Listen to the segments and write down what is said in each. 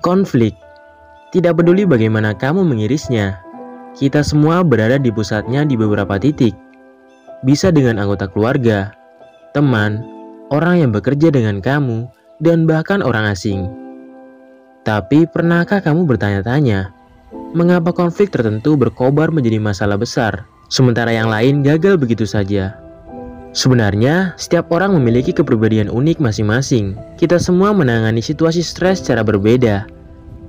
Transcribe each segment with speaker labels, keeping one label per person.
Speaker 1: Konflik. Tidak peduli bagaimana kamu mengirisnya, kita semua berada di pusatnya di beberapa titik. Bisa dengan anggota keluarga, teman, orang yang bekerja dengan kamu, dan bahkan orang asing. Tapi pernahkah kamu bertanya-tanya, mengapa konflik tertentu berkobar menjadi masalah besar, sementara yang lain gagal begitu saja? Sebenarnya, setiap orang memiliki kepribadian unik masing-masing. Kita semua menangani situasi stres secara berbeda.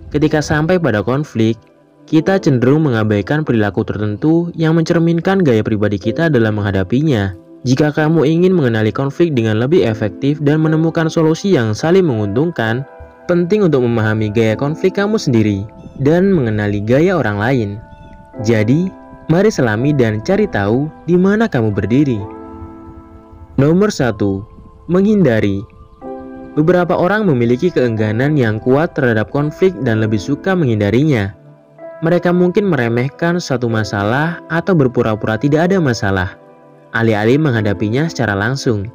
Speaker 1: Ketika sampai pada konflik, kita cenderung mengabaikan perilaku tertentu yang mencerminkan gaya pribadi kita dalam menghadapinya. Jika kamu ingin mengenali konflik dengan lebih efektif dan menemukan solusi yang saling menguntungkan, penting untuk memahami gaya konflik kamu sendiri dan mengenali gaya orang lain. Jadi, mari selami dan cari tahu di mana kamu berdiri. Nomor 1. Menghindari. Beberapa orang memiliki keengganan yang kuat terhadap konflik dan lebih suka menghindarinya. Mereka mungkin meremehkan suatu masalah atau berpura-pura tidak ada masalah, alih-alih menghadapinya secara langsung.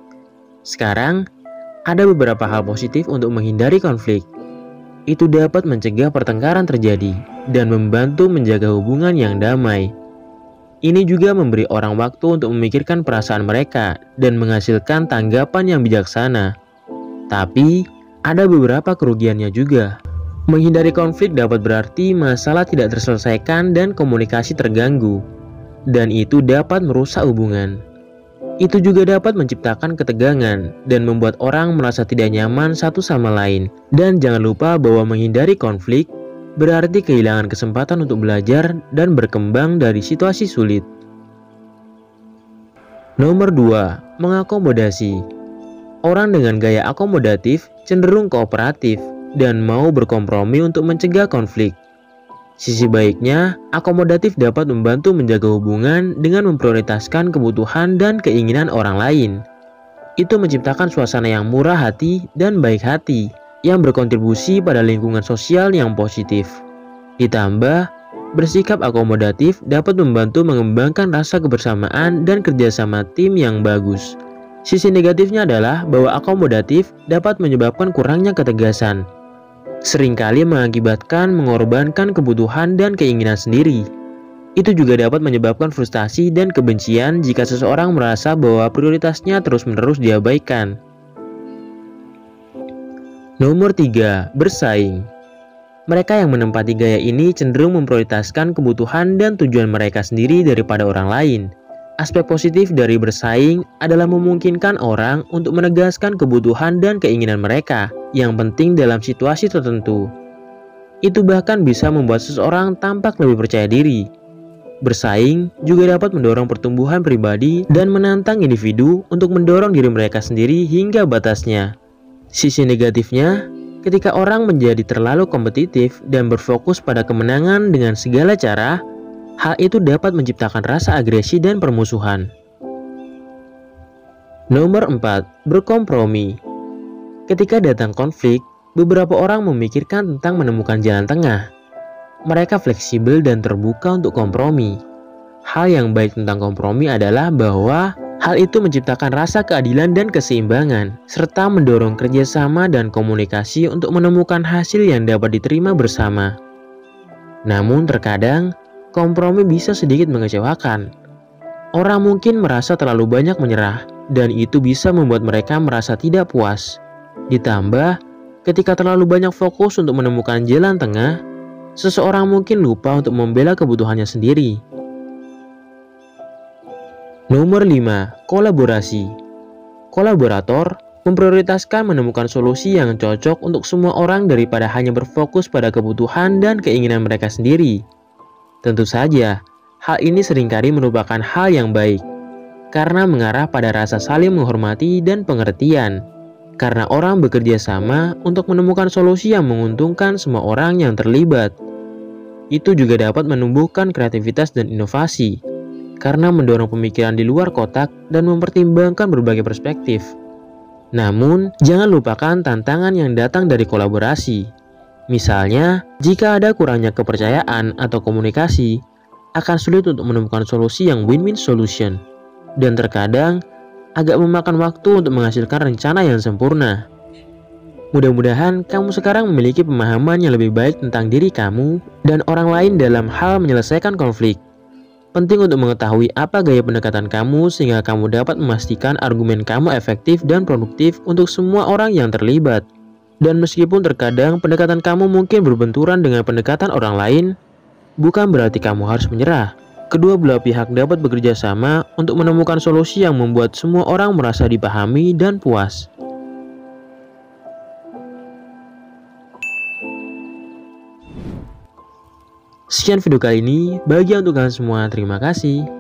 Speaker 1: Sekarang, ada beberapa hal positif untuk menghindari konflik. Itu dapat mencegah pertengkaran terjadi dan membantu menjaga hubungan yang damai. Ini juga memberi orang waktu untuk memikirkan perasaan mereka dan menghasilkan tanggapan yang bijaksana. Tapi, ada beberapa kerugiannya juga. Menghindari konflik dapat berarti masalah tidak terselesaikan dan komunikasi terganggu, dan itu dapat merusak hubungan. Itu juga dapat menciptakan ketegangan dan membuat orang merasa tidak nyaman satu sama lain. Dan jangan lupa bahwa menghindari konflik berarti kehilangan kesempatan untuk belajar dan berkembang dari situasi sulit. Nomor 2. Mengakomodasi. Orang dengan gaya akomodatif cenderung kooperatif dan mau berkompromi untuk mencegah konflik. Sisi baiknya, akomodatif dapat membantu menjaga hubungan dengan memprioritaskan kebutuhan dan keinginan orang lain. Itu menciptakan suasana yang murah hati dan baik hati, yang berkontribusi pada lingkungan sosial yang positif. Ditambah, bersikap akomodatif dapat membantu mengembangkan rasa kebersamaan dan kerjasama tim yang bagus. Sisi negatifnya adalah bahwa akomodatif dapat menyebabkan kurangnya ketegasan. Seringkali mengakibatkan mengorbankan kebutuhan dan keinginan sendiri. Itu juga dapat menyebabkan frustasi dan kebencian jika seseorang merasa bahwa prioritasnya terus-menerus diabaikan. Nomor 3. Bersaing. Mereka yang menempati gaya ini cenderung memprioritaskan kebutuhan dan tujuan mereka sendiri daripada orang lain. Aspek positif dari bersaing adalah memungkinkan orang untuk menegaskan kebutuhan dan keinginan mereka yang penting dalam situasi tertentu. Itu bahkan bisa membuat seseorang tampak lebih percaya diri. Bersaing juga dapat mendorong pertumbuhan pribadi dan menantang individu untuk mendorong diri mereka sendiri hingga batasnya. Sisi negatifnya, ketika orang menjadi terlalu kompetitif dan berfokus pada kemenangan dengan segala cara, hal itu dapat menciptakan rasa agresi dan permusuhan. Nomor 4. Berkompromi. Ketika datang konflik, beberapa orang memikirkan tentang menemukan jalan tengah. Mereka fleksibel dan terbuka untuk kompromi. Hal yang baik tentang kompromi adalah bahwa hal itu menciptakan rasa keadilan dan keseimbangan, serta mendorong kerjasama dan komunikasi untuk menemukan hasil yang dapat diterima bersama. Namun terkadang, kompromi bisa sedikit mengecewakan. Orang mungkin merasa terlalu banyak menyerah, dan itu bisa membuat mereka merasa tidak puas. Ditambah, ketika terlalu banyak fokus untuk menemukan jalan tengah, seseorang mungkin lupa untuk membela kebutuhannya sendiri. Nomor 5. Kolaborasi. Kolaborator memprioritaskan menemukan solusi yang cocok untuk semua orang daripada hanya berfokus pada kebutuhan dan keinginan mereka sendiri. Tentu saja, hal ini seringkali merupakan hal yang baik, karena mengarah pada rasa saling menghormati dan pengertian, karena orang bekerja sama untuk menemukan solusi yang menguntungkan semua orang yang terlibat. Itu juga dapat menumbuhkan kreativitas dan inovasi, karena mendorong pemikiran di luar kotak dan mempertimbangkan berbagai perspektif. Namun, jangan lupakan tantangan yang datang dari kolaborasi. Misalnya, jika ada kurangnya kepercayaan atau komunikasi, akan sulit untuk menemukan solusi yang win-win solution. Dan terkadang, agak memakan waktu untuk menghasilkan rencana yang sempurna. Mudah-mudahan kamu sekarang memiliki pemahaman yang lebih baik tentang diri kamu dan orang lain dalam hal menyelesaikan konflik. Penting untuk mengetahui apa gaya pendekatan kamu sehingga kamu dapat memastikan argumen kamu efektif dan produktif untuk semua orang yang terlibat. Dan meskipun terkadang pendekatan kamu mungkin berbenturan dengan pendekatan orang lain, bukan berarti kamu harus menyerah. Kedua belah pihak dapat bekerja sama untuk menemukan solusi yang membuat semua orang merasa dipahami dan puas. Sekian video kali ini, bahagia untuk kalian semua, terima kasih.